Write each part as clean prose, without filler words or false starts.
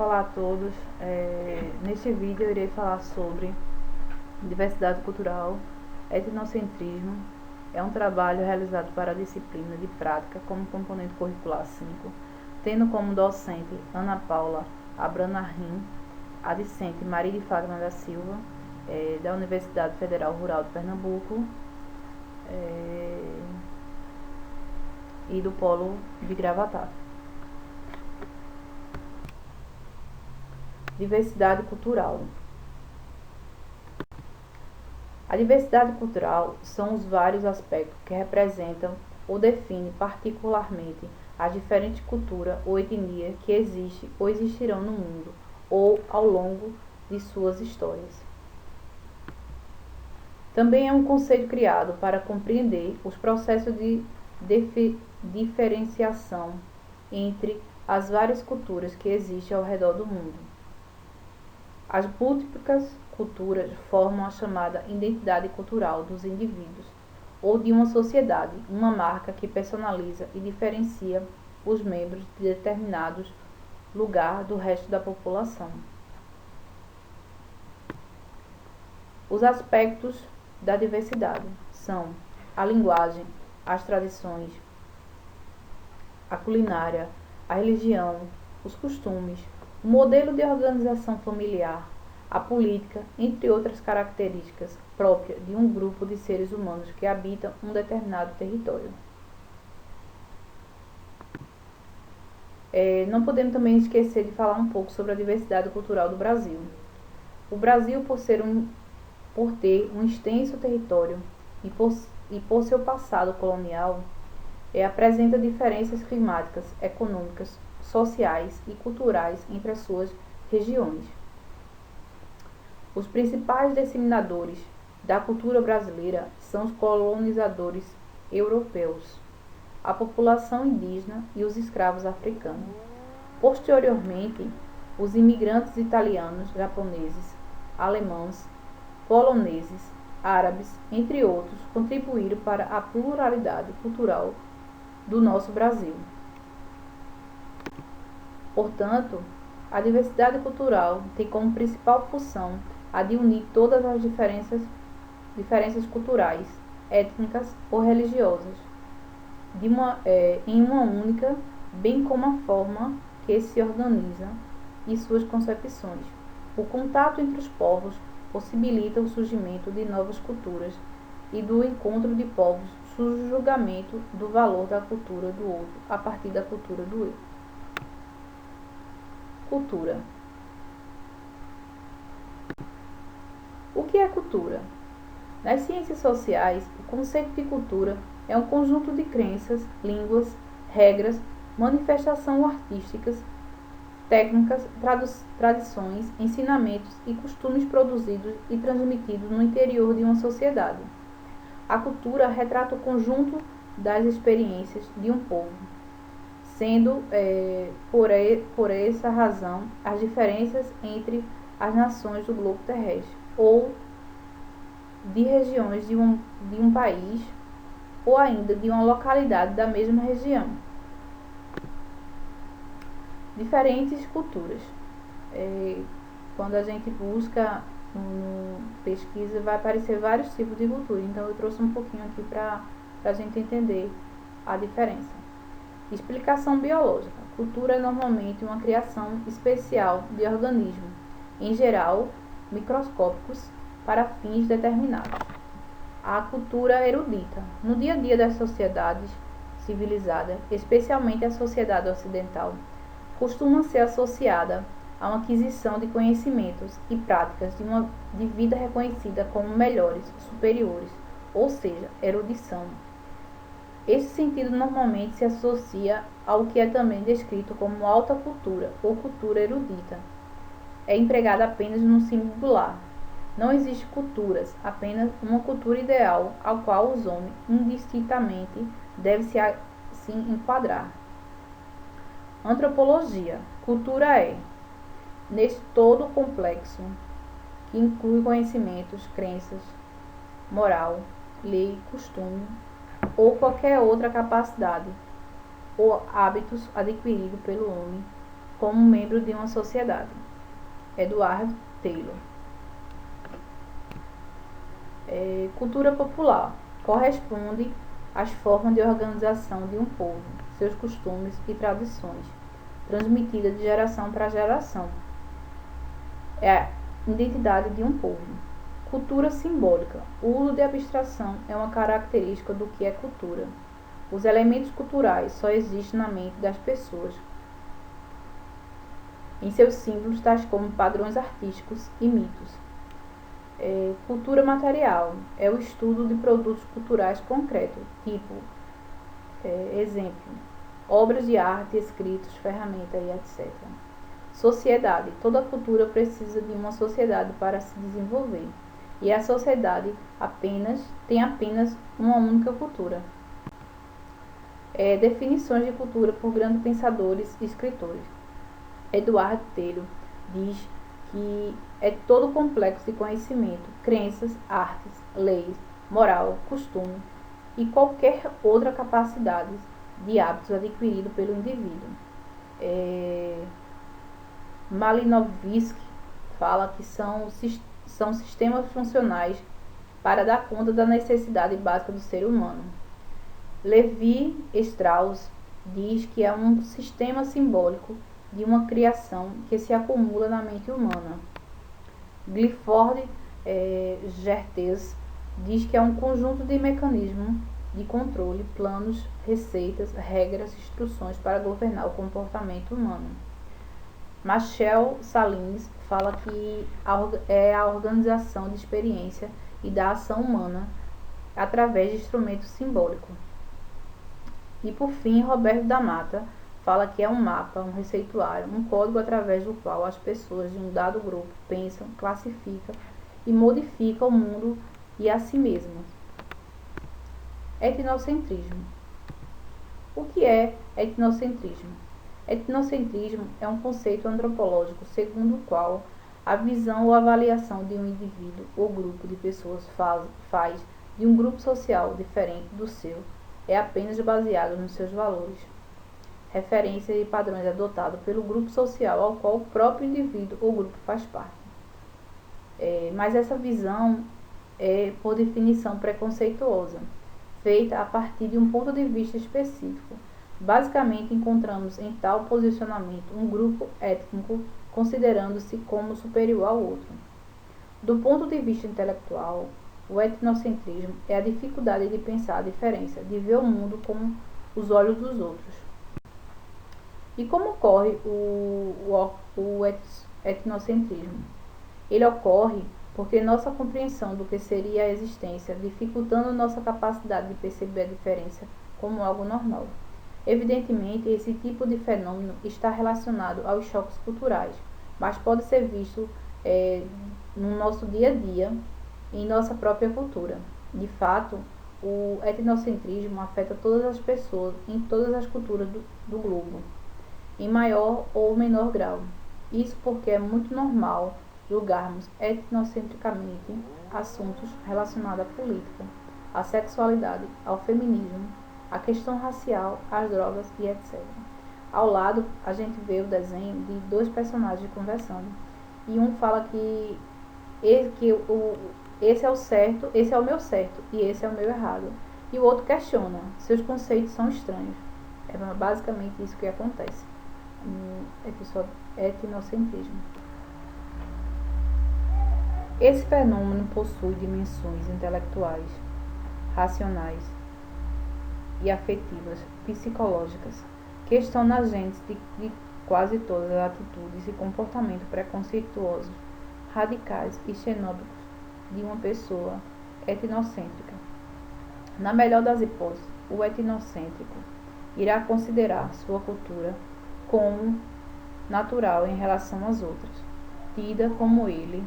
Olá a todos. Neste vídeo eu irei falar sobre diversidade cultural, etnocentrismo. É um trabalho realizado para a disciplina de prática como componente curricular 5, tendo como docente Ana Paula Abranarim, a discente Maria de Fátima da Silva, da Universidade Federal Rural de Pernambuco, e do Polo de Gravatá. Diversidade cultural. A diversidade cultural são os vários aspectos que representam ou definem particularmente as diferentes culturas ou etnias que existem ou existirão no mundo ou ao longo de suas histórias. Também é um conceito criado para compreender os processos de diferenciação entre as várias culturas que existem ao redor do mundo. As múltiplas culturas formam a chamada identidade cultural dos indivíduos ou de uma sociedade, uma marca que personaliza e diferencia os membros de determinados lugar do resto da população. Os aspectos da diversidade são a linguagem, as tradições, a culinária, a religião, os costumes, o modelo de organização familiar, a política, entre outras características próprias de um grupo de seres humanos que habitam um determinado território. Não podemos também esquecer de falar um pouco sobre a diversidade cultural do Brasil. O Brasil, por ter um extenso território e por seu passado colonial, apresenta diferenças climáticas, econômicas, sociais e culturais entre as suas regiões. Os principais disseminadores da cultura brasileira são os colonizadores europeus, a população indígena e os escravos africanos. Posteriormente, os imigrantes italianos, japoneses, alemães, poloneses, árabes, entre outros, contribuíram para a pluralidade cultural do nosso Brasil. Portanto, a diversidade cultural tem como principal função a de unir todas as diferenças culturais, étnicas ou religiosas em uma única, bem como a forma que se organiza e suas concepções. O contato entre os povos possibilita o surgimento de novas culturas e do encontro de povos surge o julgamento do valor da cultura do outro a partir da cultura do eu. Cultura. O que é cultura? Nas ciências sociais, o conceito de cultura é um conjunto de crenças, línguas, regras, manifestações artísticas, técnicas, tradições, ensinamentos e costumes produzidos e transmitidos no interior de uma sociedade. A cultura retrata o conjunto das experiências de um povo, sendo por essa razão as diferenças entre as nações do globo terrestre ou de regiões de um país ou ainda de uma localidade da mesma região. Diferentes culturas. Quando a gente busca pesquisa, vai aparecer vários tipos de cultura, então eu trouxe um pouquinho aqui para a gente entender a diferença. Explicação biológica. Cultura é normalmente uma criação especial de organismos, em geral microscópicos, para fins determinados. A cultura erudita. No dia a dia das sociedades civilizadas, especialmente a sociedade ocidental, costuma ser associada a uma aquisição de conhecimentos e práticas de vida reconhecida como melhores, superiores, ou seja, erudição. Esse sentido normalmente se associa ao que é também descrito como alta cultura ou cultura erudita. É empregada apenas no singular. Não existe culturas, apenas uma cultura ideal ao qual os homens indistintamente devem se enquadrar. Antropologia. Cultura neste todo complexo, que inclui conhecimentos, crenças, moral, lei, costume ou qualquer outra capacidade ou hábitos adquiridos pelo homem como membro de uma sociedade. Edward Taylor. Cultura popular corresponde às formas de organização de um povo, seus costumes e tradições, transmitida de geração para geração. É a identidade de um povo. Cultura simbólica. O uso de abstração é uma característica do que é cultura. Os elementos culturais só existem na mente das pessoas, em seus símbolos, tais como padrões artísticos e mitos. Cultura material é o estudo de produtos culturais concretos, tipo, exemplo, obras de arte, escritos, ferramentas e etc. Sociedade. Toda cultura precisa de uma sociedade para se desenvolver, e a sociedade tem apenas uma única cultura. Definições de cultura por grandes pensadores e escritores. Edward Taylor diz que é todo o complexo de conhecimento, crenças, artes, leis, moral, costume e qualquer outra capacidade de hábitos adquirido pelo indivíduo. Malinowski fala que são sistemas funcionais para dar conta da necessidade básica do ser humano. Levi Strauss diz que é um sistema simbólico de uma criação que se acumula na mente humana. Clifford Geertz diz que é um conjunto de mecanismos de controle, planos, receitas, regras, instruções para governar o comportamento humano. Marcel Salins fala que é a organização de experiência e da ação humana através de instrumentos simbólicos. E por fim, Roberto da Mata fala que é um mapa, um receituário, um código através do qual as pessoas de um dado grupo pensam, classificam e modificam o mundo e a si mesmas. Etnocentrismo. O que é etnocentrismo? Etnocentrismo é um conceito antropológico segundo o qual a visão ou avaliação de um indivíduo ou grupo de pessoas faz de um grupo social diferente do seu é apenas baseado nos seus valores, referências e padrões adotados pelo grupo social ao qual o próprio indivíduo ou grupo faz parte. Mas essa visão é, por definição, preconceituosa, feita a partir de um ponto de vista específico. Basicamente, encontramos em tal posicionamento um grupo étnico considerando-se como superior ao outro. Do ponto de vista intelectual, o etnocentrismo é a dificuldade de pensar a diferença, de ver o mundo com os olhos dos outros. E como ocorre o etnocentrismo? Ele ocorre porque nossa compreensão do que seria a existência, dificultando nossa capacidade de perceber a diferença como algo normal. Evidentemente, esse tipo de fenômeno está relacionado aos choques culturais, mas pode ser visto no nosso dia a dia, em nossa própria cultura. De fato, o etnocentrismo afeta todas as pessoas em todas as culturas do globo, em maior ou menor grau. Isso porque é muito normal julgarmos etnocentricamente assuntos relacionados à política, à sexualidade, ao feminismo, à questão racial, às drogas e etc. Ao lado, a gente vê o desenho de dois personagens conversando. E um fala que esse é o certo, esse é o meu certo e esse é o meu errado. E o outro questiona, seus conceitos são estranhos. É basicamente isso que acontece no etnocentrismo. Esse fenômeno possui dimensões intelectuais, racionais e afetivas, psicológicas, que estão na gênese de quase todas as atitudes e comportamentos preconceituosos, radicais e xenófobos de uma pessoa etnocêntrica. Na melhor das hipóteses, o etnocêntrico irá considerar sua cultura como natural em relação às outras, tida como ele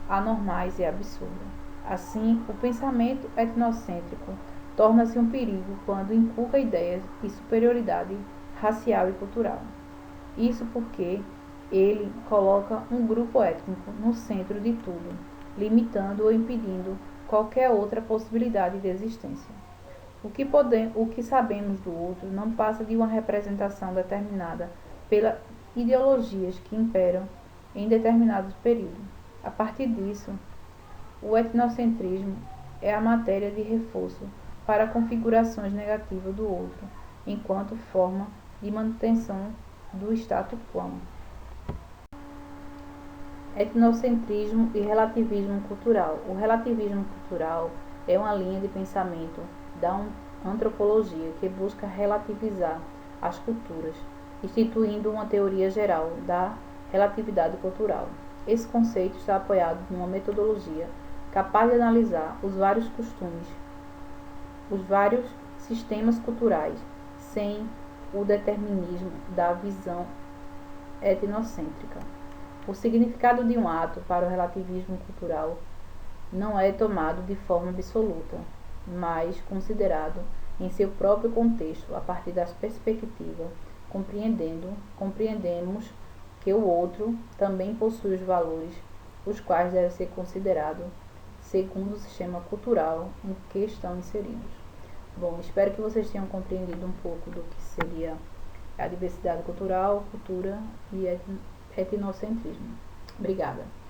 anormais e absurda. Assim, o pensamento etnocêntrico torna-se um perigo quando inculca ideias de superioridade racial e cultural. Isso porque ele coloca um grupo étnico no centro de tudo, limitando ou impedindo qualquer outra possibilidade de existência. O que sabemos do outro não passa de uma representação determinada ideologias que imperam em determinado período. A partir disso, o etnocentrismo é a matéria de reforço para configurações negativas do outro, enquanto forma de manutenção do status quo. Etnocentrismo e relativismo cultural. O relativismo cultural é uma linha de pensamento da antropologia que busca relativizar as culturas, instituindo uma teoria geral da relatividade cultural. Esse conceito está apoiado numa metodologia capaz de analisar os vários costumes, os vários sistemas culturais, sem o determinismo da visão etnocêntrica. O significado de um ato para o relativismo cultural não é tomado de forma absoluta, mas considerado em seu próprio contexto, a partir das perspectivas, compreendemos que o outro também possui os valores, os quais devem ser considerados segundo o sistema cultural em que estão inseridos. Bom, espero que vocês tenham compreendido um pouco do que seria a diversidade cultural, cultura e etnocentrismo. Obrigada.